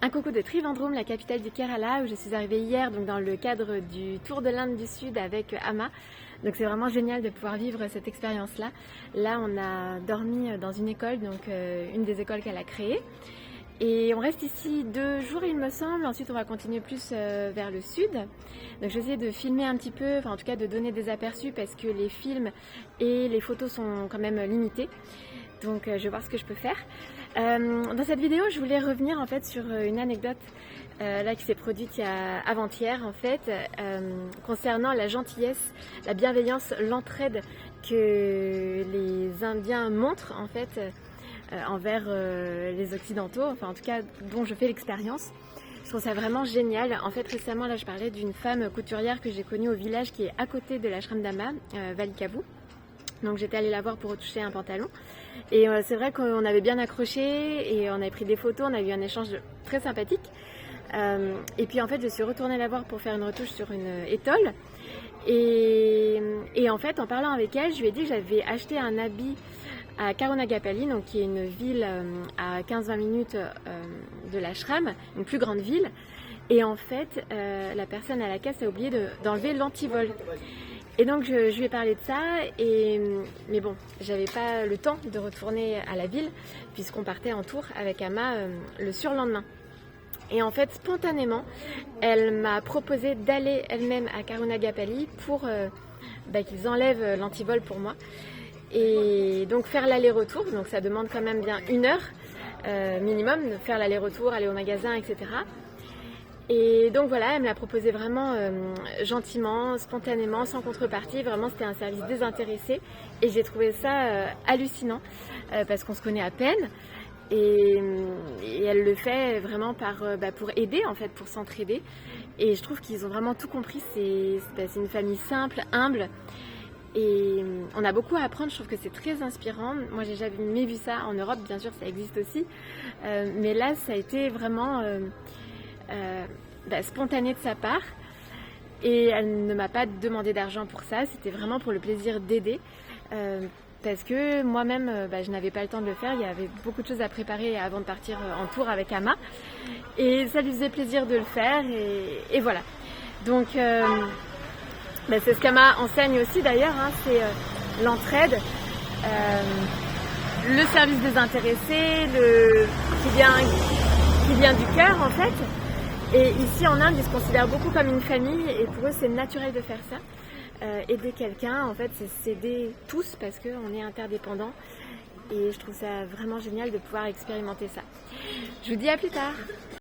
Un coucou de Trivandrum, la capitale du Kerala, où je suis arrivée hier donc dans le cadre du Tour de l'Inde du Sud avec Amma. Donc c'est vraiment génial de pouvoir vivre cette expérience-là. Là, on a dormi dans une école, donc une des écoles qu'elle a créées. Et on reste ici 2 jours, il me semble. Ensuite, on va continuer plus vers le sud. Donc, je vais essayer de filmer un petit peu, enfin en tout cas de donner des aperçus parce que les films et les photos sont quand même limités. Donc, je vais voir ce que je peux faire. Dans cette vidéo, je voulais revenir en fait sur une anecdote là qui s'est produite avant-hier en fait, concernant la gentillesse, la bienveillance, l'entraide que les Indiens montrent en fait envers les Occidentaux, enfin en tout cas dont je fais l'expérience. Je trouve ça vraiment génial. En fait récemment là je parlais d'une femme couturière que j'ai connue au village qui est à côté de l'ashram d'Amma, Valikavu. Donc j'étais allée la voir pour retoucher un pantalon et c'est vrai qu'on avait bien accroché et on avait pris des photos, on a eu un échange très sympathique et puis en fait je suis retournée la voir pour faire une retouche sur une étole et en fait en parlant avec elle je lui ai dit que j'avais acheté un habit à Karunagapalli, donc qui est une ville à 15-20 minutes de l'ashram, une plus grande ville, et en fait la personne à la caisse a oublié d'enlever l'antivol. Et donc je lui ai parlé de ça, mais bon, j'avais pas le temps de retourner à la ville puisqu'on partait en tour avec Amma le surlendemain. Et en fait, spontanément, elle m'a proposé d'aller elle-même à Karunagapalli pour qu'ils enlèvent l'antivol pour moi. Et donc faire l'aller-retour, donc ça demande quand même bien 1 heure minimum, de faire l'aller-retour, aller au magasin, etc. Et donc voilà, elle me l'a proposé vraiment gentiment, spontanément, sans contrepartie. Vraiment, c'était un service désintéressé. Et j'ai trouvé ça hallucinant parce qu'on se connaît à peine. Et elle le fait vraiment pour aider, en fait, pour s'entraider. Et je trouve qu'ils ont vraiment tout compris. C'est une famille simple, humble. Et on a beaucoup à apprendre, je trouve que c'est très inspirant. Moi, j'ai jamais vu ça en Europe, bien sûr, ça existe aussi. Mais là, ça a été vraiment spontané de sa part. Et elle ne m'a pas demandé d'argent pour ça, c'était vraiment pour le plaisir d'aider. Parce que moi-même, je n'avais pas le temps de le faire. Il y avait beaucoup de choses à préparer avant de partir en tour avec Amma. Et ça lui faisait plaisir de le faire. Et voilà. Donc, c'est ce qu'Amma enseigne aussi d'ailleurs, hein, c'est l'entraide, le service désintéressé, qui vient du cœur en fait. Et ici en Inde, ils se considèrent beaucoup comme une famille et pour eux c'est naturel de faire ça. Aider quelqu'un, en fait, c'est s'aider tous parce qu'on est interdépendants. Et je trouve ça vraiment génial de pouvoir expérimenter ça. Je vous dis à plus tard.